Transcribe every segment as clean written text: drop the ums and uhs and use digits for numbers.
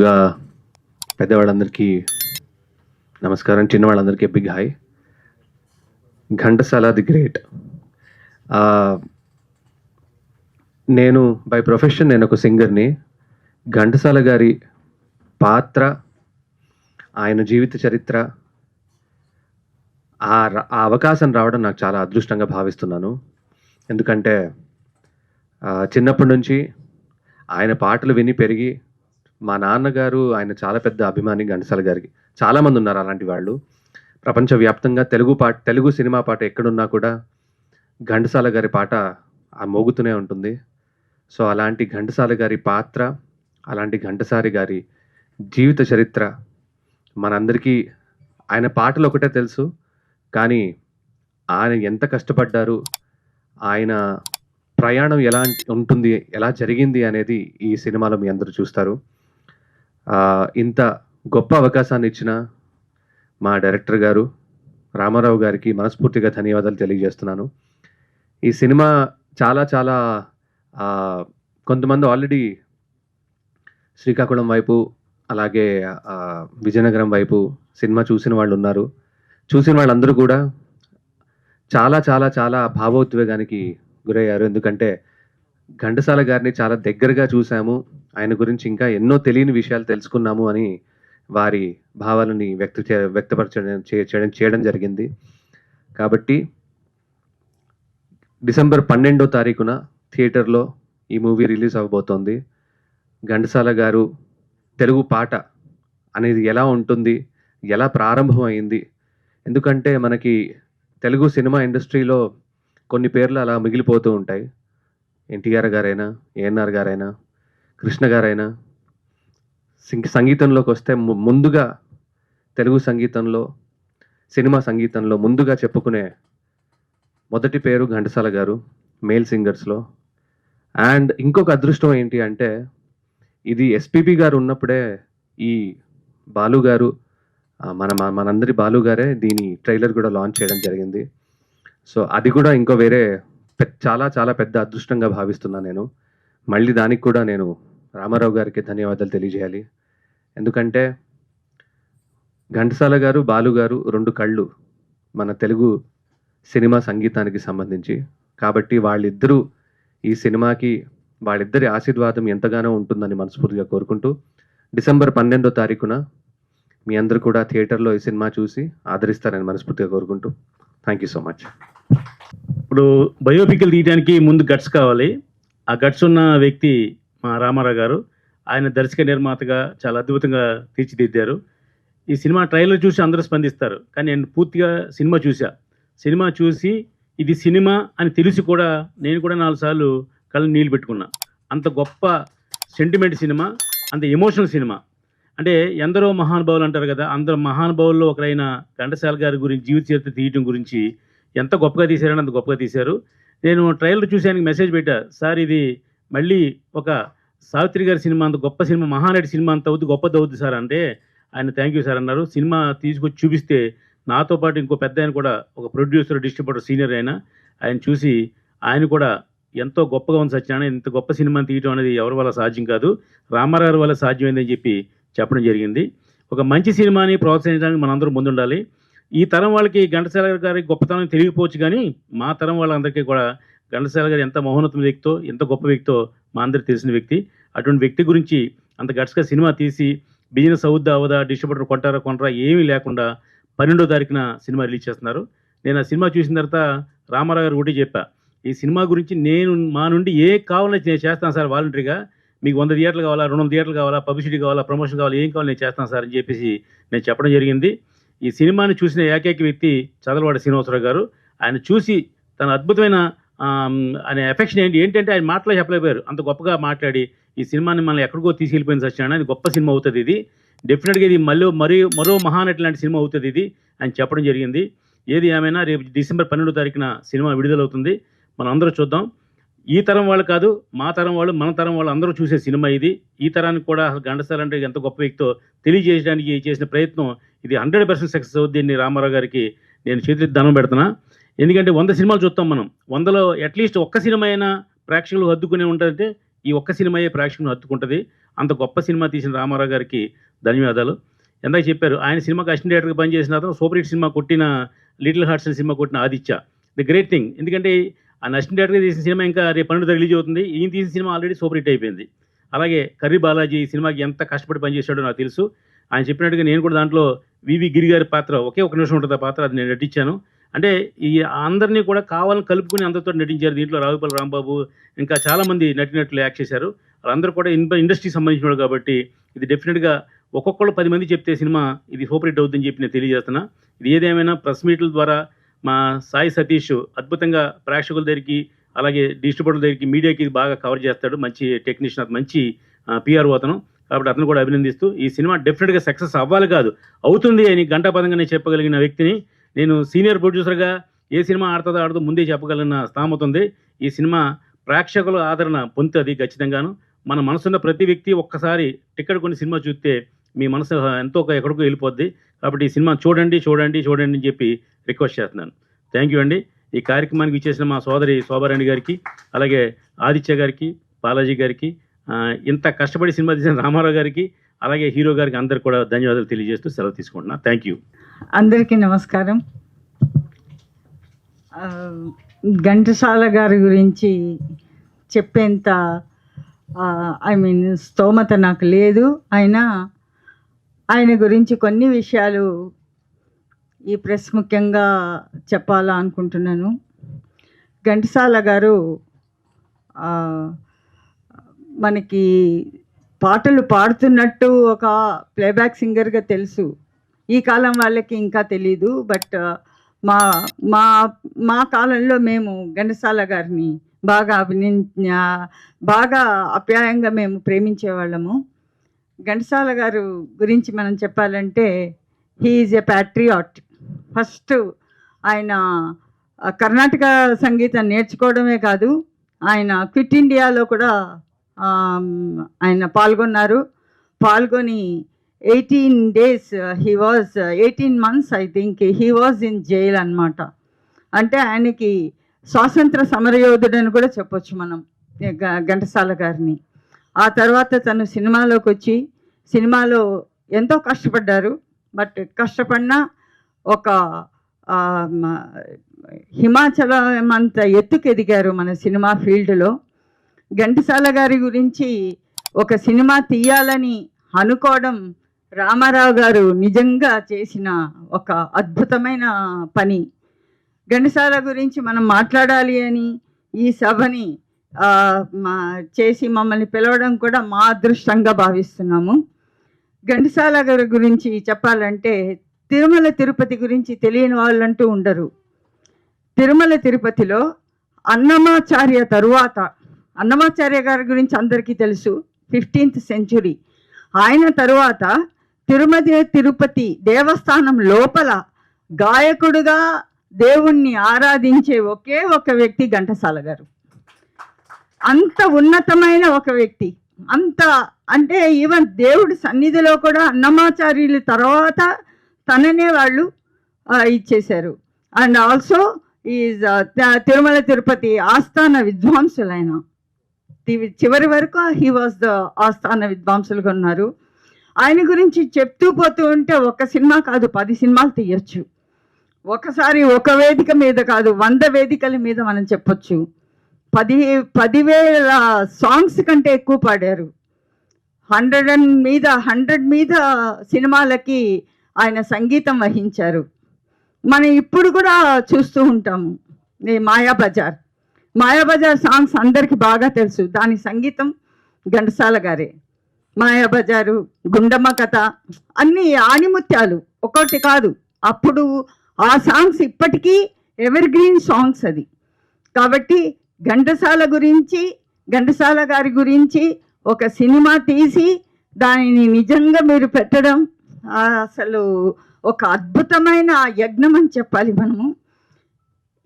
ముందుగా పెద్దవాళ్ళందరికీ నమస్కారం, చిన్నవాళ్ళందరికీ big hi. Ghantasala the great. నేను బై ప్రొఫెషన్ నేను ఒక సింగర్ని. ఘంటసాల గారి పాత్ర, ఆయన జీవిత చరిత్ర, ఆ అవకాశం రావడం నాకు చాలా అదృష్టంగా భావిస్తున్నాను. ఎందుకంటే చిన్నప్పటి నుంచి ఆయన పాటలు విని పెరిగి, మా నాన్నగారు ఆయన చాలా పెద్ద అభిమాని ఘంటసాల గారికి. చాలామంది ఉన్నారు అలాంటి వాళ్ళు. ప్రపంచవ్యాప్తంగా తెలుగు సినిమా పాట ఎక్కడున్నా కూడా ఘంటసాల గారి పాట మోగుతూనే ఉంటుంది. సో అలాంటి ఘంటసాల గారి పాత్ర, అలాంటి ఘంటసారి గారి జీవిత చరిత్ర మనందరికీ, ఆయన పాటలు ఒకటే తెలుసు, కానీ ఆయన ఎంత కష్టపడ్డారు, ఆయన ప్రయాణం ఎలా ఉంటుంది, ఎలా జరిగింది అనేది ఈ సినిమాలో మీ అందరూ చూస్తారు. ఇంత గొప్ప అవకాశాన్ని ఇచ్చిన మా డైరెక్టర్ గారు రామారావు గారికి మనస్ఫూర్తిగా ధన్యవాదాలు తెలియజేస్తున్నాను. ఈ సినిమా చాలా చాలా కొంతమంది ఆల్రెడీ శ్రీకాకుళం వైపు, అలాగే విజయనగరం వైపు సినిమా చూసిన వాళ్ళు ఉన్నారు. చూసిన వాళ్ళందరూ కూడా చాలా చాలా చాలా భావోద్వేగానికి గురయ్యారు. ఎందుకంటే ఘంటసాల గారిని చాలా దగ్గరగా చూసాము, ఆయన గురించి ఇంకా ఎన్నో తెలియని విషయాలు తెలుసుకున్నాము అని వారి భావాలని వ్యక్తపరచడం జరిగింది. కాబట్టి డిసెంబర్ 12వ తారీఖున థియేటర్లో ఈ మూవీ రిలీజ్ అవ్వబోతోంది. ఘంటసాల గారు తెలుగు పాట అనేది ఎలా ఉంటుంది, ఎలా ప్రారంభమైంది, ఎందుకంటే మనకి తెలుగు సినిమా ఇండస్ట్రీలో కొన్ని పేర్లు అలా మిగిలిపోతూ ఉంటాయి. ఎన్టీఆర్ గారైనా, ఏఎన్ఆర్ గారైనా, కృష్ణ గారైనా. సంగీతంలోకి వస్తే ముందుగా తెలుగు సంగీతంలో, సినిమా సంగీతంలో ముందుగా చెప్పుకునే మొదటి పేరు ఘంటసాల గారు మేల్ సింగర్స్లో. అండ్ ఇంకొక అదృష్టం ఏంటి అంటే, ఇది ఎస్పీబీ గారు ఉన్నప్పుడే ఈ బాలు గారు, మనందరి బాలు గారే దీని ట్రైలర్ కూడా లాంచ్ చేయడం జరిగింది. సో అది కూడా ఇంకో వేరే చాలా చాలా పెద్ద అదృష్టంగా భావిస్తున్నాను నేను. మళ్ళీ దానికి కూడా నేను రామారావు గారికి ధన్యవాదాలు తెలియజేయాలి. ఎందుకంటే ఘంటసాల గారు, బాలు గారు రెండు కళ్ళు మన తెలుగు సినిమా సంగీతానికి సంబంధించి. కాబట్టి వాళ్ళిద్దరూ ఈ సినిమాకి, వాళ్ళిద్దరి ఆశీర్వాదం ఎంతగానో ఉంటుందని మనస్ఫూర్తిగా కోరుకుంటూ, డిసెంబర్ 12వ తారీఖున మీ అందరూ కూడా థియేటర్లో ఈ సినిమా చూసి ఆదరిస్తారని మనస్ఫూర్తిగా కోరుకుంటూ, థ్యాంక్ యూ సో మచ్. ఇప్పుడు బయోపిక్లు తీయడానికి ముందు గట్స్ కావాలి. ఆ గట్స్ ఉన్న వ్యక్తి మా రామారావు గారు. ఆయన దర్శక నిర్మాతగా చాలా అద్భుతంగా తీర్చిదిద్దారు. ఈ సినిమా ట్రైలర్ చూసి అందరూ స్పందిస్తారు, కానీ నేను పూర్తిగా సినిమా చూసి ఇది సినిమా అని తెలిసి కూడా నేను కూడా 4 సార్లు కళ్ళు నీళ్ళు పెట్టుకున్నా. అంత గొప్ప సెంటిమెంట్ సినిమా, అంత ఎమోషనల్ సినిమా. అంటే ఎందరో మహానుభావులు అంటారు కదా, అందరో మహానుభావుల్లో ఒకరైన ఘంటసాల గారి గురించి జీవిత చరిత్ర తీయడం గురించి ఎంత గొప్పగా తీశారని అంత గొప్పగా తీశారు. నేను ట్రైలర్ చూసి ఆయనకి మెసేజ్ పెట్టా, సార్ ఇది మళ్ళీ ఒక సావిత్రి గారి సినిమా అంత గొప్ప సినిమా, మహానటి సినిమా అంత అవుద్ది, గొప్పది అవుద్ది సార్ అంటే ఆయన థ్యాంక్ యూ సార్ అన్నారు. సినిమా తీసుకొచ్చి చూపిస్తే నాతో పాటు ఇంకో పెద్ద ఆయన కూడా, ఒక ప్రొడ్యూసర్, డిస్ట్రిబ్యూటర్, సీనియర్ ఆయన చూసి ఆయన కూడా ఎంతో గొప్పగా ఉంది సత్యనారాయణ, ఇంత గొప్ప సినిమాని తీయడం అనేది ఎవరి వల్ల సాధ్యం కాదు, రామారావు వల్ల సాధ్యమైందని చెప్పడం జరిగింది. ఒక మంచి సినిమాని ప్రోత్సహించడానికి మనందరం ముందుండాలి. ఈ తరం వాళ్ళకి ఘంటసాల గారి గొప్పతనం తెలియకపోవచ్చు, కానీ మా తరం వాళ్ళందరికీ కూడా ఘంటసాల గారు ఎంత మహోన్నత వ్యక్తో, ఎంత గొప్ప వ్యక్తో మా అందరికి తెలిసిన వ్యక్తి. అటువంటి వ్యక్తి గురించి అంత గట్స్గా సినిమా తీసి బిజినెస్ అవుద్దా అవదా, డిస్ట్రిబ్యూటర్ కొంటారా ఏమీ లేకుండా 12వ తారీఖున సినిమా రిలీజ్ చేస్తున్నారు. నేను ఆ సినిమా చూసిన తర్వాత రామారావు గారు ఒకటి చెప్పా, ఈ సినిమా గురించి మా నుండి ఏ కావాలని నేను చేస్తాను సార్, వాలంటరీగా. మీకు 100 థియేటర్లు కావాలా, 200 థియేటర్లు కావాలా, పబ్లిసిటీ కావాలా, ప్రమోషన్ కావాలా, ఏం కావాలి నేను చేస్తాను సార్ అని చెప్పేసి నేను చెప్పడం జరిగింది. ఈ సినిమాని చూసిన ఏకైక వ్యక్తి చదలవాడ శ్రీనివాసరావు గారు. ఆయన చూసి తన అద్భుతమైన ఆయన ఎఫెక్షన్ ఏంటంటే ఆయన మాటలో చెప్పలేకపోయారు. అంత గొప్పగా మాట్లాడి ఈ సినిమాని మనల్ని ఎక్కడికో తీసుకెళ్ళిపోయింది సత్యనారాయణ, ఇది గొప్ప సినిమా అవుతుంది, ఇది డెఫినెట్గా ఇది మరో మహానటి లాంటి సినిమా అవుతుంది ఇది అని చెప్పడం జరిగింది. ఏది ఏమైనా రేపు డిసెంబర్ 12వ తారీఖున సినిమా విడుదలవుతుంది. మనం అందరూ చూద్దాం. ఈ తరం వాళ్ళు కాదు, మా తరం వాళ్ళు, మన తరం వాళ్ళు అందరూ చూసే సినిమా ఇది. ఈ తరానికి కూడా ఘంటసాల అంటే ఎంత గొప్ప వ్యక్తో తెలియజేయడానికి చేసిన ప్రయత్నం ఇది 100% సక్సెస్ అవుద్ది. దీన్ని రామారావు గారికి నేను చేతులెత్తి దండం పెడుతున్నా. ఎందుకంటే 100 సినిమాలు చూస్తాం మనం, 100లో అట్లీస్ట్ ఒక్క సినిమా అయినా ప్రేక్షకులు హద్దుకునే ఉంటుందంటే ఈ ఒక్క సినిమాయే ప్రేక్షకులను హత్తుకుంటుంది. అంత గొప్ప సినిమా తీసిన రామారావు గారికి ధన్యవాదాలు. ఎందాక చెప్పారు ఆయన సినిమాకి అసిస్టెంట్ డైరెక్టర్గా పనిచేసిన అతను సూపర్ హిట్ సినిమా కొట్టిన లిటిల్ హార్ట్స్ అనే సినిమా కొట్టిన ఆదిత్య. The great thing. ఎందుకంటే ఆయన అసిస్టెంట్ డైరెక్టర్గా తీసిన సినిమా ఇంకా రేపు 12 రిలీజ్ అవుతుంది. ఈయన తీసిన సినిమా ఆల్రెడీ సూపర్ హిట్ అయిపోయింది. అలాగే కర్రీ బాలాజీ ఈ సినిమాకి ఎంత కష్టపడి పనిచేశాడో నాకు తెలుసు. ఆయన చెప్పినట్టుగా నేను కూడా దాంట్లో వివి గిరి గారి పాత్ర ఒకే ఒక నిమిషం ఉంటుంది ఆ పాత్ర, అది నేను నటించాను. అంటే ఈ అందరినీ కూడా కావాలని కలుపుకుని అందరితో నటించారు. దీంట్లో రావుపల్లి రాంబాబు ఇంకా చాలామంది నటినట్లు యాక్ట్ చేశారు. వాళ్ళందరూ కూడా ఇండస్ట్రీకి సంబంధించిన వాళ్ళు కాబట్టి ఇది డెఫినెట్గా ఒక్కొక్కళ్ళు 10 మంది చెప్తే సినిమా ఇది సూపర్ హిట్ అవుతుందని చెప్పి నేను తెలియజేస్తున్నా. ఇది ఏదేమైనా ప్రెస్ మీట్ల ద్వారా మా సాయి సతీష్ అద్భుతంగా ప్రేక్షకుల దగ్గరికి అలాగే డిస్ట్రిబ్యూటర్ల దగ్గరికి మీడియాకి బాగా కవర్ చేస్తాడు. మంచి టెక్నీషియన్, మంచి పిఆర్ఓ అతను. కాబట్టి అతను కూడా అభినందిస్తూ ఈ సినిమా డెఫినెట్గా సక్సెస్ అవ్వాలి కాదు అవుతుంది అని గంటాపదంగా నేను చెప్పగలిగిన వ్యక్తిని. నేను సీనియర్ ప్రొడ్యూసర్గా ఏ సినిమా ఆడుతుందో ఆడుతూ ముందే చెప్పగలిగిన స్థామత ఉంది. ఈ సినిమా ప్రేక్షకుల ఆదరణ పొందుతుంది ఖచ్చితంగాను. మన మనసున్న ప్రతి వ్యక్తి ఒక్కసారి టికెట్ కొని సినిమా చూస్తే మీ మనసు ఎంతో ఎక్కడికో వెళ్ళిపోద్ది. కాబట్టి ఈ సినిమా చూడండి చూడండి చూడండి అని చెప్పి రిక్వెస్ట్ చేస్తున్నాను. థ్యాంక్ యూ అండి. ఈ కార్యక్రమానికి ఇచ్చేసిన మా సోదరి శోభారాణి గారికి, అలాగే ఆదిత్య గారికి, బాలాజీ గారికి, ఇంత కష్టపడి సినిమా తీసిన రామారావు గారికి, అలాగే హీరో గారికి అందరికి కూడా ధన్యవాదాలు తెలియజేస్తూ సెలవు తీసుకుంటున్నా. Thank you. అందరికీ నమస్కారం. ఘంటసాల గారి గురించి చెప్పేంత స్తోమత నాకు లేదు. అయినా ఆయన గురించి కొన్ని విషయాలు ఈ ప్రెస్ ముఖ్యంగా చెప్పాలా అనుకుంటున్నాను. ఘంటసాల గారు మనకి పాటలు పాడుతున్నట్టు ఒక ప్లేబ్యాక్ సింగర్గా తెలుసు. ఈ కాలం వాళ్ళకి ఇంకా తెలీదు. బట్ మా మా మా కాలంలో మేము ఘంటసాల గారిని బాగా ఆప్యాయంగా మేము ప్రేమించేవాళ్ళము. ఘంటసాల గారు గురించి మనం చెప్పాలంటే he is a Patriot. First ఆయన కర్ణాటక సంగీతం నేర్చుకోవడమే కాదు, ఆయన క్విట్ ఇండియాలో కూడా ఆయన పాల్గొని 18 days he was 18 months I think he was in jail అన్నమాట. అంటే ఆయనకి స్వాతంత్ర సమరయోధుడని కూడా చెప్పొచ్చు మనం ఘంటసాల గారిని. ఆ తర్వాత తను సినిమాలోకి వచ్చి సినిమాలో ఎంతో కష్టపడ్డారు. బట్ కష్టపడినా ఒక హిమాచలం అంత ఎత్తుకు ఎదిగారు మన సినిమా ఫీల్డ్లో. ఘంటసాల గారి గురించి ఒక సినిమా తీయాలని అనుకోవడం రామారావు గారు నిజంగా చేసిన ఒక అద్భుతమైన పని. ఘంటసాల గురించి మనం మాట్లాడాలి అని ఈ సభని చేసి మమ్మల్ని పిలవడం కూడా మా అదృష్టంగా భావిస్తున్నాము. ఘంటసాల గారి గురించి చెప్పాలంటే తిరుమల తిరుపతి గురించి తెలియని వాళ్ళంటూ ఉండరు. తిరుమల తిరుపతిలో అన్నమాచార్య తరువాత, అన్నమాచార్య గారి గురించి అందరికీ తెలుసు, 15th century. ఆయన తరువాత తిరుమల తిరుపతి దేవస్థానం లోపల గాయకుడుగా దేవుణ్ణి ఆరాధించే ఒకే ఒక వ్యక్తి ఘంటసాల గారు. అంత ఉన్నతమైన ఒక వ్యక్తి. అంత అంటే ఈవెన్ దేవుడి సన్నిధిలో కూడా అన్నమాచార్యుల తర్వాత తననే వాళ్ళు ఇచ్చేశారు. And also is Tirumala Tirupati ఆస్థాన విద్వాంసులైన చివరి వరకు హీ వాజ్ ద ఆస్థాన విద్వాంసులుగా ఉన్నారు. ఆయన గురించి చెప్తూ పోతూ ఉంటే ఒక సినిమా కాదు 10 సినిమాలు తీయచ్చు. ఒకసారి ఒక వేదిక మీద కాదు 100 వేదికల మీద మనం చెప్పొచ్చు. 10,000 సాంగ్స్ కంటే ఎక్కువ పాడారు. 100 మీద సినిమాలకి ఆయన సంగీతం వహించారు. మనం ఇప్పుడు కూడా చూస్తూ ఉంటాము. మాయాబజార్ సాంగ్స్ అందరికీ బాగా తెలుసు. దాని సంగీతం ఘంటసాల గారే. మాయాబజారు, గుండమ్మ కథ అన్నీ ఆణిముత్యాలు, ఒకటి కాదు. అప్పుడు ఆ సాంగ్స్ ఇప్పటికీ ఎవర్ గ్రీన్ సాంగ్స్ అది. కాబట్టి ఘంటసాల గారి గురించి ఒక సినిమా తీసి దానిని నిజంగా మీరు పెట్టడం అసలు ఒక అద్భుతమైన యజ్ఞం అని చెప్పాలి మనము.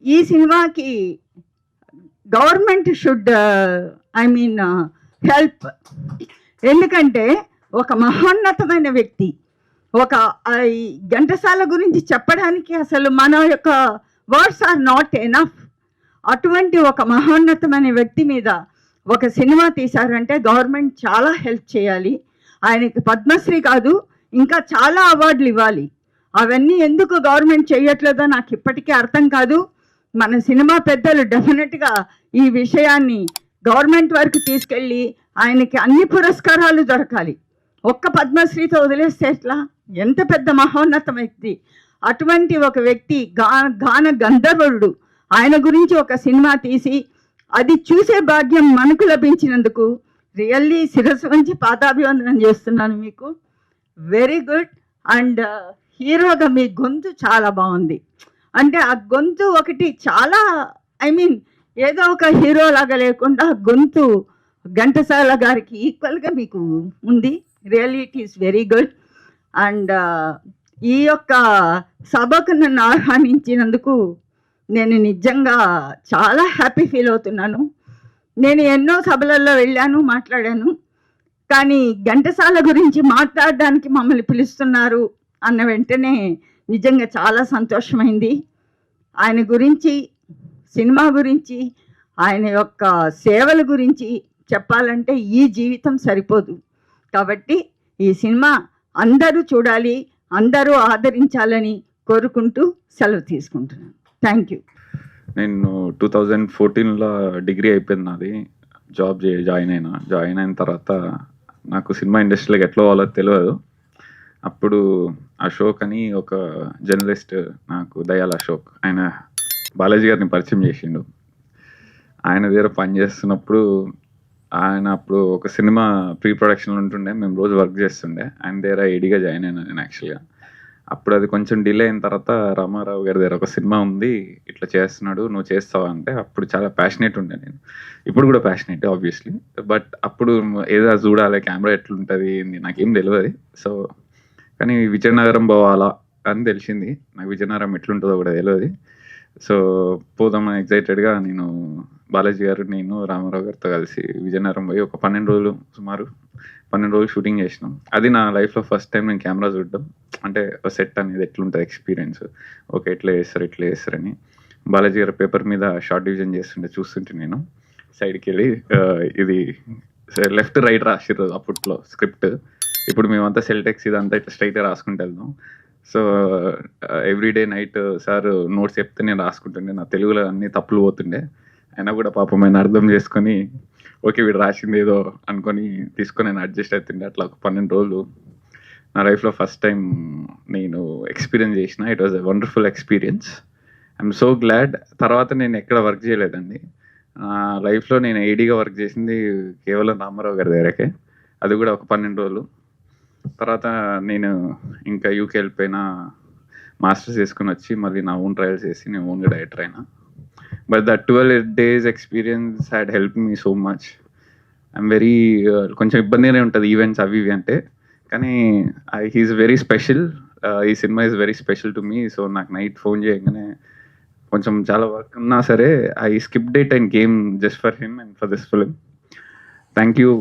ఈ సినిమాకి గవర్నమెంట్ షుడ్ హెల్ప్. ఎందుకంటే ఒక మహోన్నతమైన వ్యక్తి, ఒక ఘంటసాల గురించి చెప్పడానికి అసలు మన యొక్క వర్డ్స్ ఆర్ నాట్ ఎనఫ్. అటువంటి ఒక మహోన్నతమైన వ్యక్తి మీద ఒక సినిమా తీశారంటే గవర్నమెంట్ చాలా హెల్ప్ చేయాలి. ఆయనకి పద్మశ్రీ కాదు, ఇంకా చాలా అవార్డులు ఇవ్వాలి. అవన్నీ ఎందుకు గవర్నమెంట్ చేయట్లేదో నాకు ఇప్పటికీ అర్థం కాదు. మన సినిమా పెద్దలు డెఫినెట్గా ఈ విషయాన్ని గవర్నమెంట్ వరకు తీసుకెళ్ళి ఆయనకి అన్ని పురస్కారాలు దొరకాలి. ఒక్క పద్మశ్రీతో వదిలేస్తే ఎట్లా? ఎంత పెద్ద మహోన్నత వ్యక్తి. అటువంటి ఒక వ్యక్తి గాన గంధర్వుడు. ఆయన గురించి ఒక సినిమా తీసి అది చూసే భాగ్యం మనకు లభించినందుకు రియల్లీ శిరస్సు వంచి పాదాభివందనం చేస్తున్నాను మీకు. Very good. అండ్ హీరోగా మీ గొంతు చాలా బాగుంది. అంటే ఆ గొంతు ఒకటి చాలా ఏదో ఒక హీరో లాగా లేకుండా గొంతు ఘంటసాల గారికి ఈక్వల్గా మీకు ఉంది. Really it is very good. And ఈ యొక్క సభకు నన్ను ఆహ్వానించినందుకు నేను నిజంగా చాలా హ్యాపీ ఫీల్ అవుతున్నాను. నేను ఎన్నో సభలలో వెళ్ళాను, మాట్లాడాను. కానీ ఘంటసాల గురించి మాట్లాడడానికి మమ్మల్ని పిలుస్తున్నారు అన్న వెంటనే నిజంగా చాలా సంతోషమైంది. ఆయన గురించి, సినిమా గురించి, ఆయన యొక్క సేవల గురించి చెప్పాలంటే ఈ జీవితం సరిపోదు. కాబట్టి ఈ సినిమా అందరూ చూడాలి, అందరూ ఆదరించాలని కోరుకుంటూ సెలవు తీసుకుంటున్నాను. Thank you. నేను 2014లో డిగ్రీ అయిపోయింది నాది. జాయిన్ అయిన తర్వాత నాకు సినిమా ఇండస్ట్రీలోకి ఎట్లా వాళ్ళో తెలియదు. అప్పుడు అశోక్ అని ఒక జర్నలిస్ట్, నాకు దయాల్ అశోక్, ఆయన బాలాజీ గారిని పరిచయం చేసిండు. ఆయన దగ్గర పనిచేస్తున్నప్పుడు ఆయన అప్పుడు ఒక సినిమా ప్రీ ప్రొడక్షన్లో ఉంటుండే, మేము రోజు వర్క్ చేస్తుండే. ఆయన దగ్గర ఏడీగా జాయిన్ అయినా నేను యాక్చువల్గా. అప్పుడు అది కొంచెం డిలే అయిన తర్వాత రామారావు గారి దగ్గర ఒక సినిమా ఉంది, ఇట్లా చేస్తున్నాడు, నువ్వు చేస్తావా అంటే అప్పుడు చాలా ప్యాషనేట్ ఉండే నేను. ఇప్పుడు కూడా ప్యాషనేట్ ఆబ్వియస్లీ, బట్ అప్పుడు ఏదో చూడాలి కెమెరా ఎట్లుంటుంది నాకేం తెలియదు. సో కానీ విజయనగరం పోవాలా అని తెలిసింది. నాకు విజయనగరం ఎట్లుంటుందో కూడా తెలియదు. సో పోదామని ఎగ్జైటెడ్గా నేను, బాలాజీ గారు, నేను రామారావు గారితో కలిసి విజయనగరం పోయి ఒక 12 రోజులు, సుమారు 12 రోజులు షూటింగ్ చేసినాం. అది నా లైఫ్లో ఫస్ట్ టైం నేను కెమెరా చూడడం. అంటే సెట్ అనేది ఎట్లుంటుంది ఎక్స్పీరియన్స్, ఓకే ఎట్లా చేస్తారని. బాలాజీ గారు పేపర్ మీద షార్ట్ డివిజన్ చేస్తుంటే చూస్తుంటే నేను సైడ్కి వెళ్ళి ఇది లెఫ్ట్ రైట్ రాసిర్రు అప్పట్లో స్క్రిప్ట్. ఇప్పుడు మేమంతా సెల్టెక్స్ ఇదంతా ఇట్లా స్ట్రైట్గా రాసుకుంటూ వెళ్దాం. So everyday night sir notes చెప్తే నేను రాసుకుంటుండే. నా తెలుగులో అన్ని తప్పులు పోతుండే. అయినా కూడా పాపం ఆయన అర్థం చేసుకొని ఓకే వీడు రాసింది ఏదో అనుకొని తీసుకొని నేను అడ్జస్ట్ అవుతుండే. అట్లా ఒక 12 రోజులు నా లైఫ్లో ఫస్ట్ టైం నేను ఎక్స్పీరియన్స్ చేసిన. It was a wonderful experience. I'm so glad. తర్వాత నేను ఎక్కడ వర్క్ చేయలేదండి. నా లైఫ్లో నేను ఏడీగా వర్క్ చేసింది కేవలం రామారావు గారి దగ్గరకే. అది కూడా ఒక 12 రోజులు. తర్వాత నేను ఇంకా యూకే వెళ్ళిపోయినా, మాస్టర్స్ చేసుకుని వచ్చి మళ్ళీ నా ఓన్ ట్రయల్స్ చేసి నేను ఓన్గా డైరెక్టర్ అయినా. But that 12 days experience had help me so much. I'm very కొంచెం ఇబ్బందిగానే ఉంటుంది ఈవెంట్స్ అవి ఇవి అంటే, కానీ హీఈస్ వెరీ స్పెషల్. ఈ cinema is very special to me. So నాకు నైట్ ఫోన్ చేయగానే కొంచెం చాలా వర్క్ ఉన్నా సరే I skipped it and game just for him and for this film. Thank you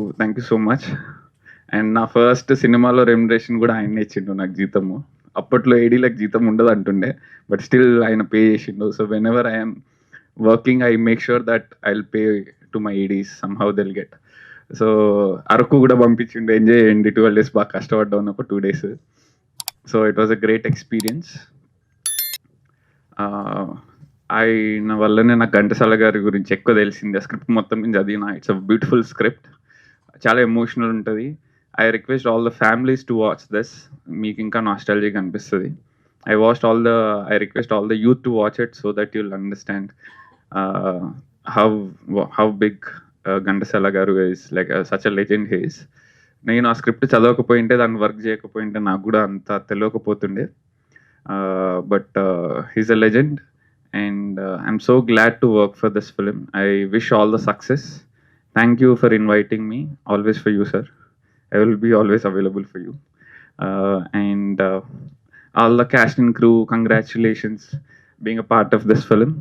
so much. And నా ఫస్ట్ సినిమాలో remuneration కూడా ఆయనే ఇచ్చిండు నాకు జీతము. అప్పట్లో ఏడీలకు జీతం ఉండదు అంటుండే, బట్ స్టిల్ ఆయన పే చేసిండు. So when ever I'm working I make sure that I will pay to my Aedes, somehow they'll get. So Araku కూడా పంపించిండు, ఎంజాయ్ చేయండి 12 days, బాగా కష్టపడ్డా ఉన్నప్పుడు 2 days. So it was a great experience. ఆయన వల్లనే నాకు ఘంటసాల గారి గురించి ఎక్కువ తెలిసింది. ఆ స్క్రిప్ట్ మొత్తం నేను చదివిన. ఇట్స్ అ బ్యూటిఫుల్ స్క్రిప్ట్, చాలా ఎమోషనల్ ఉంటుంది. I request all the families to watch this. మీకు ఇంకా నాస్టాలజీగా అనిపిస్తుంది. I request all the youth to watch it so that you'll understand how big Ghantasala Garu is, like such a legend he is. నేను ఆ script చదవకపోయింటే, దాన్ని work చేయకపోయింటే నాకు కూడా అంత తెలియకపోతుండే. But he's a legend and I'm so glad to work for this film. I wish all the success. Thank you for inviting me. Always for you, sir. I will be always available for you. And all the cast and crew, congratulations being a part of this film.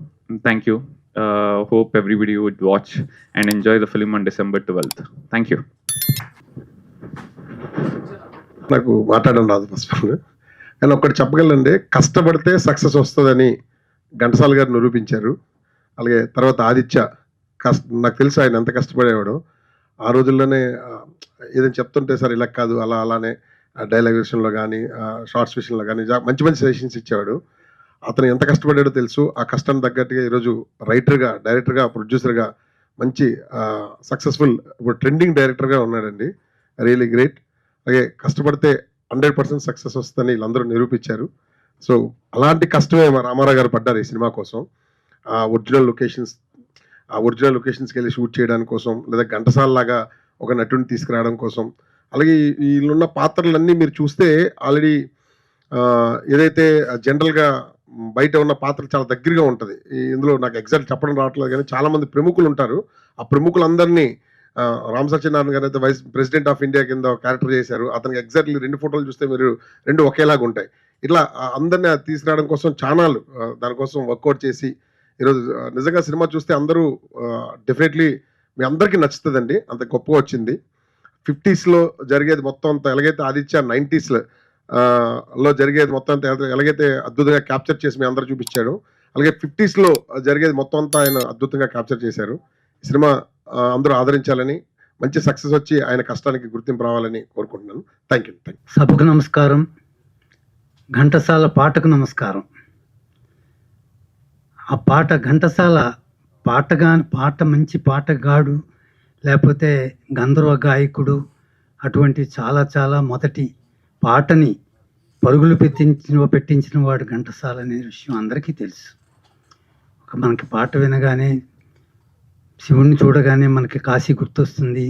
Thank you. Hope everybody would watch and enjoy the film on December 12th. Thank you. నాకు మాట్లాడడం రాదు first, కానీ ఒక్కటి చెప్పగలండి, కష్టపడితే success వస్తుందని ఘంటసాల గారు నిరూపించారు. అలాగే తర్వాత ఆదిత్య నాకు తెలుసు ఆయన ఎంత కష్టపడేవాడు. ఆ రోజుల్లోనే ఏదైనా చెప్తుంటే సార్ ఇలా కాదు అలానే డైలాగ్ విషయంలో కానీ షార్ట్స్ విషయంలో కానీ మంచి మంచి సజెషన్స్ ఇచ్చేవాడు. అతను ఎంత కష్టపడాడో తెలుసు. ఆ కష్టాన్ని తగ్గట్టుగా ఈరోజు రైటర్గా, డైరెక్టర్గా, ప్రొడ్యూసర్గా మంచి సక్సెస్ఫుల్ ఇప్పుడు ట్రెండింగ్ డైరెక్టర్గా ఉన్నాడండి. Really great. అలాగే కష్టపడితే 100% సక్సెస్ వస్తుందని వీళ్ళందరూ నిరూపించారు. సో అలాంటి కష్టమే మా రామారావు గారు పడ్డారు ఈ సినిమా కోసం. ఒరిజినల్ లొకేషన్స్కి వెళ్ళి షూట్ చేయడానికి కోసం, లేదా ఘంటసాల లాగా ఒక నటుడిని తీసుకురావడం కోసం. అలాగే వీళ్ళున్న పాత్రలన్నీ మీరు చూస్తే ఆల్రెడీ ఏదైతే జనరల్గా బయట ఉన్న పాత్ర చాలా దగ్గరగా ఉంటుంది. ఇందులో నాకు ఎగ్జాక్ట్ చెప్పడం రావట్లేదు కానీ చాలామంది ప్రముఖులు ఉంటారు. ఆ ప్రముఖులందరినీ రామ్ సత్యనారాయణ గారు అయితే వైస్ ప్రెసిడెంట్ ఆఫ్ ఇండియా కింద క్యారెక్టర్ చేశారు. అతనికి ఎగ్జాక్ట్లీ 2 ఫోటోలు చూస్తే మీరు 2 ఒకేలాగా ఉంటాయి. ఇట్లా అందరినీ తీసుకురావడం కోసం చానాలు దానికోసం వర్కౌట్ చేసి ఈరోజు నిజంగా సినిమా చూస్తే అందరూ డెఫినెట్లీ మీ అందరికీ నచ్చుతుందండి. అంత గొప్పగా వచ్చింది. 50s జరిగేది మొత్తం అంతా ఎలాగైతే ఆదిత్య 90s లో జరిగేది మొత్తం అంతా ఎలాగైతే అద్భుతంగా క్యాప్చర్ చేసి మీ అందరూ చూపించాడు, అలాగే 50s జరిగేది మొత్తం అంతా ఆయన అద్భుతంగా క్యాప్చర్ చేశారు. ఈ సినిమా అందరూ ఆదరించాలని, మంచి సక్సెస్ వచ్చి ఆయన కష్టానికి గుర్తింపు రావాలని కోరుకుంటున్నాను. Thank you. సభకు నమస్కారం. ఘంటసాల పాటకు నమస్కారం. ఆ పాట ఘంటసాల పాట మంచి పాటగాడు, లేకపోతే గంధర్వ గాయకుడు, అటువంటి చాలా చాలా మొదటి పాటని పరుగులు పెట్టించిన వాడు ఘంటసాల అనే విషయం అందరికీ తెలుసు. మనకి పాట వినగానే, శివుణ్ణి చూడగానే మనకి కాశీ గుర్తొస్తుంది,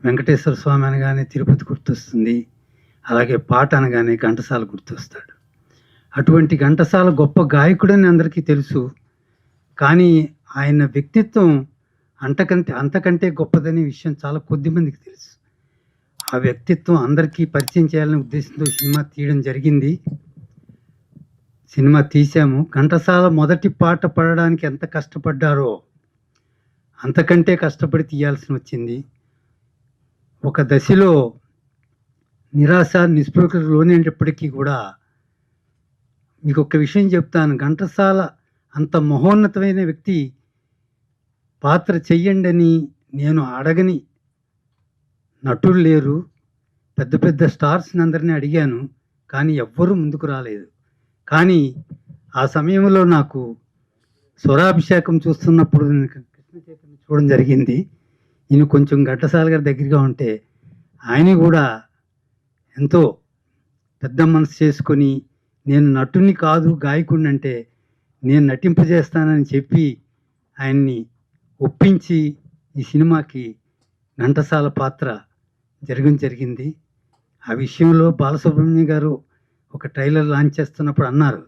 వెంకటేశ్వర స్వామి అనగానే తిరుపతి గుర్తొస్తుంది, అలాగే పాట అనగానే ఘంటసాల గుర్తొస్తాడు. అటువంటి ఘంటసాల గొప్ప గాయకుడని అందరికీ తెలుసు. కానీ ఆయన వ్యక్తిత్వం అంతకంటే గొప్పదనే విషయం చాలా కొద్ది మందికి తెలుసు. ఆ వ్యక్తిత్వం అందరికీ పరిచయం చేయాలనే ఉద్దేశంతో సినిమా తీయడం జరిగింది. సినిమా తీసాము. ఘంటసాల మొదటి పాట పాడడానికి ఎంత కష్టపడ్డారో అంతకంటే కష్టపడి తీయాల్సి వచ్చింది. ఒక దశలో నిరాశ నిస్పృహలకు లోనేటప్పటికీ కూడా మీకు ఒక విషయం చెప్తాను. ఘంటసాల అంత మహోన్నతమైన వ్యక్తి పాత్ర చెయ్యండి అని నేను అడగని నటులు లేరు. పెద్ద పెద్ద స్టార్స్ని అందరినీ అడిగాను, కానీ ఎవ్వరూ ముందుకు రాలేదు. కానీ ఆ సమయంలో నాకు స్వరాభిషేకం చూస్తున్నప్పుడు కృష్ణ చైతన్య చూడడం జరిగింది. ఈయన కొంచెం ఘంటసాల గారి దగ్గరగా ఉంటే ఆయన కూడా ఎంతో పెద్ద మనసు చేసుకొని, నేను నటుని కాదు గాయకుడిని అంటే నేను నటింపజేస్తానని చెప్పి ఆయన్ని ఒప్పించి ఈ సినిమాకి ఘంటసాల పాత్ర జరిగింది. ఆ విషయంలో బాలసుబ్రహ్మణ్యం గారు ఒక ట్రైలర్ లాంచ్ చేస్తున్నప్పుడు అన్నారు,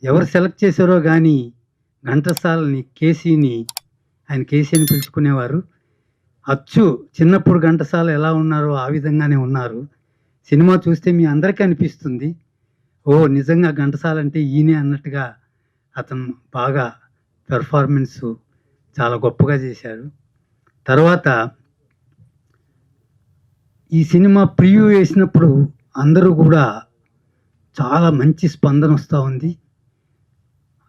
ఎవరు సెలెక్ట్ చేశారో కానీ ఘంటసాలని ఆయన కేసీ అని పిలుచుకునేవారు. అచ్చు చిన్నప్పుడు ఘంటసాల ఎలా ఉన్నారో ఆ విధంగానే ఉన్నారు. సినిమా చూస్తే మీ అందరికీ అనిపిస్తుంది, ఓ నిజంగా ఘంటసాల అంటే ఈయనే అన్నట్టుగా. అతను బాగా పెర్ఫార్మెన్స్ చాలా గొప్పగా చేశారు. తర్వాత ఈ సినిమా ప్రివ్యూ వేసినప్పుడు అందరూ కూడా చాలా మంచి స్పందన వస్తూ ఉంది.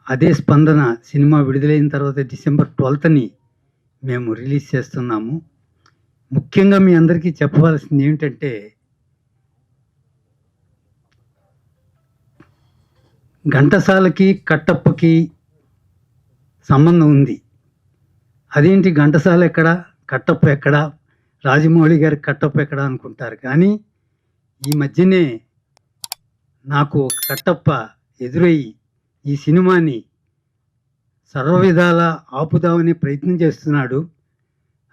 అదే స్పందన సినిమా విడుదలైన తర్వాత December 12th మేము రిలీజ్ చేస్తున్నాము. ముఖ్యంగా మీ అందరికీ చెప్పవలసింది ఏమిటంటే, ఘంటసాలకి కట్టప్పకి సంబంధం ఉంది. అదేంటి ఘంటసాల ఎక్కడ, కట్టప్ప ఎక్కడ, రాజమౌళి గారి కట్టప్ప ఎక్కడ అనుకుంటారు. కానీ ఈ మధ్యనే నాకు కట్టప్ప ఎదురయ్యి ఈ సినిమాని సర్వవిధాలా ఆపుదామని ప్రయత్నం చేస్తున్నాడు.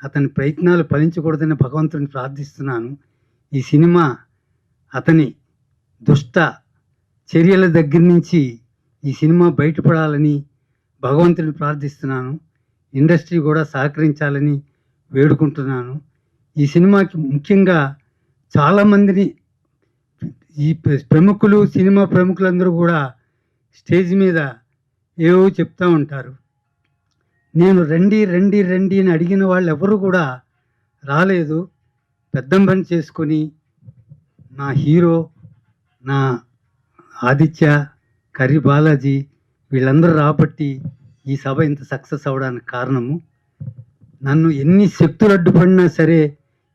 అతని ప్రయత్నాలు ఫలించకూడదని భగవంతుని ప్రార్థిస్తున్నాను. ఈ సినిమా అతని దుష్ట చర్యల దగ్గర నుంచి ఈ సినిమా బయటపడాలని భగవంతుని ప్రార్థిస్తున్నాను. ఇండస్ట్రీ కూడా సహకరించాలని వేడుకుంటున్నాను. ఈ సినిమాకి ముఖ్యంగా చాలామందిని ఈ ప్రముఖులు, సినిమా ప్రముఖులందరూ కూడా స్టేజ్ మీద ఏవో చెప్తూ ఉంటారు. నేను రండి రండి రండి అని అడిగిన వాళ్ళు ఎవరు కూడా రాలేదు. పెద్ద పని చేసుకొని నా హీరో, నా ఆదిత్య, కర్రి బాలాజీ వీళ్ళందరూ రాబట్టి ఈ సభ ఇంత సక్సెస్ అవ్వడానికి కారణము. నన్ను ఎన్ని శక్తులు అడ్డుపడినా సరే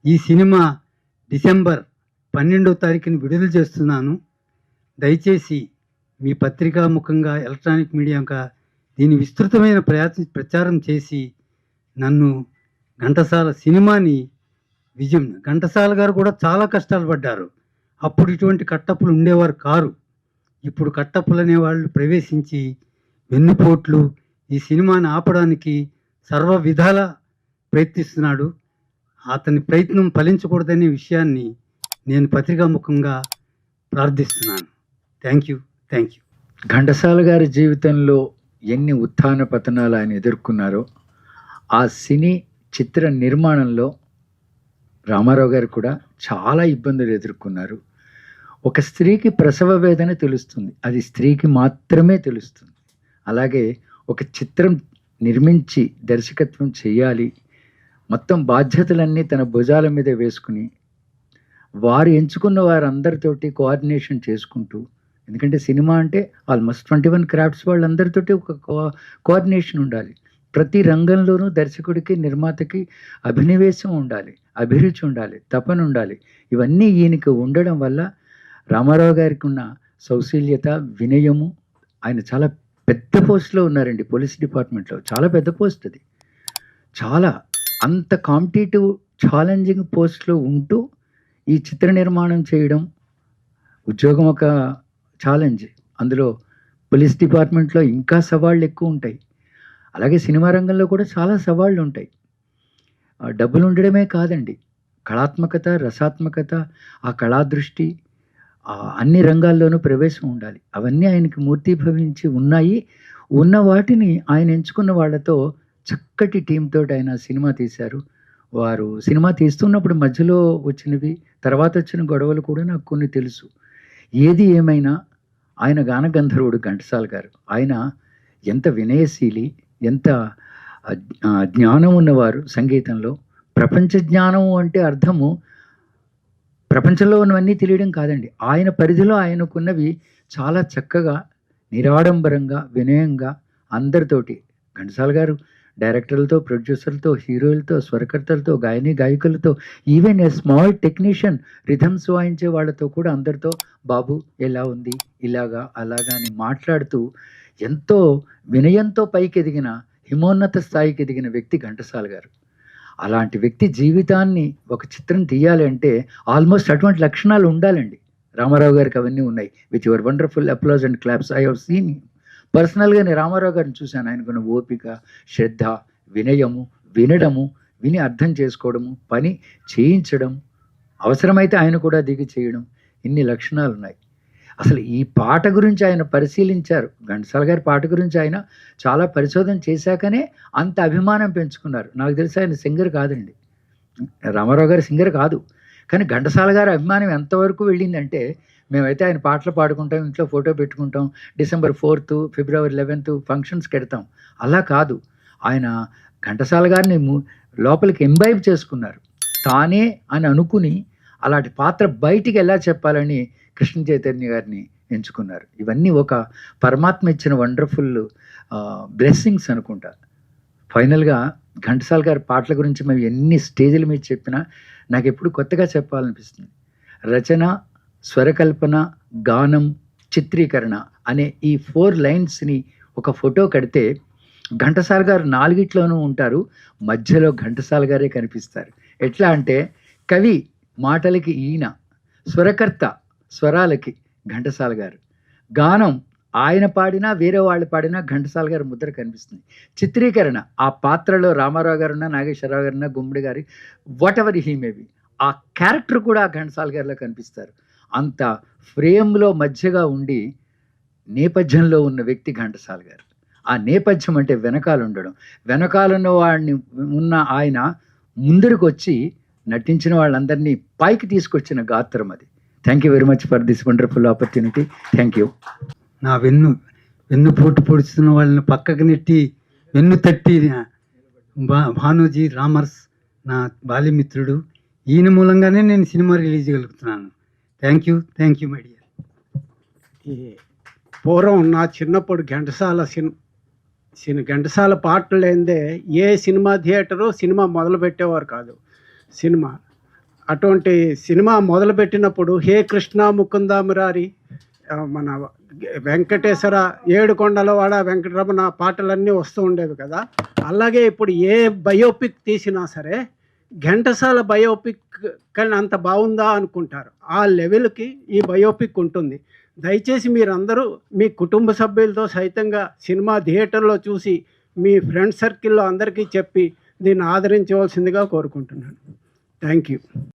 ఈ సినిమా డిసెంబర్ 12వ తారీఖుని విడుదల చేస్తున్నాను. దయచేసి మీ పత్రికా ముఖంగా ఎలక్ట్రానిక్ మీడియాగా దీని విస్తృతమైన ప్రచారం చేసి నన్ను ఘంటసాల సినిమాని విజయం. ఘంటసాల గారు కూడా చాలా కష్టాలు పడ్డారు. అప్పుడు ఇటువంటి కట్టప్పులు ఉండేవారు కారు. ఇప్పుడు కట్టప్పులు అనేవాళ్ళు ప్రవేశించి వెన్నుపోట్లు ఈ సినిమాని ఆపడానికి సర్వ విధాల ప్రయత్నిస్తున్నాడు. అతని ప్రయత్నం ఫలించకూడదనే విషయాన్ని నేను పత్రికాముఖంగా ప్రార్థిస్తున్నాను. Thank you. ఘంటసాల గారి జీవితంలో ఎన్ని ఉత్థాన పతనాలు ఆయన ఎదుర్కొన్నారో ఆ సినీ చిత్ర నిర్మాణంలో రామారావు గారు కూడా చాలా ఇబ్బందులు ఎదుర్కొన్నారు. ఒక స్త్రీకి ప్రసవ వేదన తెలుస్తుంది, అది స్త్రీకి మాత్రమే తెలుస్తుంది. అలాగే ఒక చిత్రం నిర్మించి దర్శకత్వం చేయాలి, మొత్తం బాధ్యతలన్నీ తన భుజాల మీద వేసుకుని వారు ఎంచుకున్న వారందరితోటి కోఆర్డినేషన్ చేసుకుంటూ, ఎందుకంటే సినిమా అంటే ఆల్మోస్ట్ 21 క్రాఫ్ట్స్ వాళ్ళందరితోటి ఒక కోఆర్డినేషన్ ఉండాలి. ప్రతి రంగంలోనూ దర్శకుడికి నిర్మాతకి అభినవేశం ఉండాలి, అభిరుచి ఉండాలి, తపన ఉండాలి. ఇవన్నీ ఈయనకి ఉండడం వల్ల రామారావు గారికి ఉన్న సౌశల్యత, వినయము, ఆయన చాలా పెద్ద పోస్ట్లో ఉన్నారండి. పోలీస్ డిపార్ట్మెంట్లో చాలా పెద్ద పోస్ట్ అది. చాలా అంత కాంపిటేటివ్ ఛాలెంజింగ్ పోస్ట్లో ఉంటూ ఈ చిత్ర నిర్మాణం చేయడం, ఉద్యోగం ఒక ఛాలెంజ్. అందులో పోలీస్ డిపార్ట్మెంట్లో ఇంకా సవాళ్ళు ఎక్కువ ఉంటాయి. అలాగే సినిమా రంగంలో కూడా చాలా సవాళ్ళు ఉంటాయి. డబ్బులు ఉండడమే కాదండి, కళాత్మకత, రసాత్మకత, ఆ కళాదృష్టి, అన్ని రంగాల్లోనూ ప్రవేశం ఉండాలి. అవన్నీ ఆయనకి మూర్తిభవించి ఉన్నాయి. ఉన్న వాటిని ఆయన ఎంచుకున్న వాళ్ళతో చక్కటి టీంతో ఆయన సినిమా తీశారు. వారు సినిమా తీస్తున్నప్పుడు మధ్యలో వచ్చినవి, తర్వాత వచ్చిన గొడవలు కూడా నాకు కొన్ని తెలుసు. ఏది ఏమైనా ఆయన గానగంధర్వుడు ఘంటసాల గారు. ఆయన ఎంత వినయశీలి, ఎంత జ్ఞానం ఉన్నవారు సంగీతంలో. ప్రపంచ జ్ఞానము అంటే అర్థము ప్రపంచంలో ఉన్నవన్నీ తెలియడం కాదండి. ఆయన పరిధిలో ఆయనకున్నవి చాలా చక్కగా, నిరాడంబరంగా, వినయంగా అందరితోటి. ఘంటసాల గారు డైరెక్టర్లతో, ప్రొడ్యూసర్లతో, హీరోలతో, స్వరకర్తలతో, గాయకులతో, even a small technician rhythms వాయించే వాళ్ళతో కూడా అందరితో బాబు ఎలా ఉంది, ఇలాగా అలాగా అని మాట్లాడుతూ ఎంతో వినయంతో పైకి ఎదిగిన, హిమోన్నత స్థాయికి ఎదిగిన వ్యక్తి ఘంటసాల గారు. అలాంటి వ్యక్తి జీవితాన్ని ఒక చిత్రం తీయాలి అంటే ఆల్మోస్ట్ అటువంటి లక్షణాలు ఉండాలండి. రామారావు గారికి అవన్నీ ఉన్నాయి. With your wonderful applause and claps I have seen పర్సనల్గా. నేను రామారావు గారిని చూశాను. ఆయనకున్న ఓపిక, శ్రద్ధ, వినయము, వినడము, విని అర్థం చేసుకోవడము, పని చేయించడం, అవసరమైతే ఆయన కూడా దిగి చేయడం, ఇన్ని లక్షణాలు ఉన్నాయి. అసలు ఈ పాట గురించి ఆయన పరిశీలించారు. ఘంటసాల గారి పాట గురించి ఆయన చాలా పరిశోధన చేశాకనే అంత అభిమానం పెంచుకున్నారు. నాకు తెలిసి ఆయన సింగర్ కాదండి, రామారావు గారు సింగర్ కాదు. కానీ ఘంటసాల గారి అభిమానం ఎంతవరకు వెళ్ళిందంటే, మేమైతే ఆయన పాటలు పాడుకుంటాం, ఇంట్లో ఫోటో పెట్టుకుంటాం, December 4th, February 11th ఫంక్షన్స్కి వెడతాం. అలా కాదు, ఆయన ఘంటసాల గారిని లోపలికి ఎంబైబ్ చేసుకున్నారు. తానే అని అనుకుని అలాంటి పాత్ర బయటికి ఎలా చెప్పాలని కృష్ణ చైతన్య గారిని ఎంచుకున్నారు. ఇవన్నీ ఒక పరమాత్మ ఇచ్చిన వండర్ఫుల్ బ్లెస్సింగ్స్ అనుకుంటా. ఫైనల్గా ఘంటసాల గారి పాటల గురించి మేము ఎన్ని స్టేజ్ల మీద చెప్పినా నాకు ఎప్పుడు కొత్తగా చెప్పాలనిపిస్తుంది. రచన, స్వరకల్పన, గానం, చిత్రీకరణ అనే ఈ 4 లైన్స్ని ఒక ఫోటో కడితే ఘంటసాల గారు 4గిట్లోనూ ఉంటారు, మధ్యలో ఘంటసాల గారే కనిపిస్తారు. ఎట్లా అంటే, కవి మాటలకి ఈయన, స్వరకర్త స్వరాలకి ఘంటసాల గారు, గానం ఆయన పాడినా వేరే వాళ్ళు పాడినా ఘంటసాల గారి ముద్ర కనిపిస్తుంది. చిత్రీకరణ, ఆ పాత్రలో రామారావు గారున్నా, నాగేశ్వరరావు గారున్నా, గుమ్మడి గారి, వాట్ ఎవర్ హీ మేబీ, ఆ క్యారెక్టర్ కూడా ఘంటసాల గారిలో కనిపిస్తారు. అంత ఫ్రేమ్లో మధ్యగా ఉండి నేపథ్యంలో ఉన్న వ్యక్తి ఘంటసాల గారు. ఆ నేపథ్యం అంటే వెనకాల ఉండడం, వెనకాలన్న వాడిని ఉన్న ఆయన ముందరికి వచ్చి నటించిన వాళ్ళందరినీ పైకి తీసుకొచ్చిన గాత్రం అది. Thank you very much for this wonderful opportunity. Thank you. నా వెన్ను పోటు పొడుస్తున్న వాళ్ళని పక్కకు నెట్టి వెన్ను తట్టి భానుజీ రామర్స్ నా బాల్యమిత్రుడు. ఈయన మూలంగానే నేను సినిమా రిలీజ్ చేయగలుగుతున్నాను. Thank you my dear. పూర్వం నా చిన్నప్పుడు ఘంటసాల ఘంటసాల పాటలు లేనిదే ఏ సినిమా థియేటరు సినిమా మొదలు పెట్టేవారు కాదు. అటువంటి సినిమా మొదలుపెట్టినప్పుడు హే కృష్ణ ముకుంద మురారి, మన వెంకటేశ్వర, ఏడుకొండలవాడ వెంకటరమణ పాటలన్నీ వస్తూ ఉండేవి కదా. అలాగే ఇప్పుడు ఏ బయోపిక్ తీసినా సరే ఘంటసాల బయోపిక్ కానీ అంత బాగుందా అనుకుంటారు. ఆ లెవెల్కి ఈ బయోపిక్ ఉంటుంది. దయచేసి మీరందరూ మీ కుటుంబ సభ్యులతో సైతంగా సినిమా థియేటర్లో చూసి మీ ఫ్రెండ్ సర్కిల్లో అందరికీ చెప్పి దీన్ని ఆదరించవలసిందిగా కోరుకుంటున్నాను. Thank you.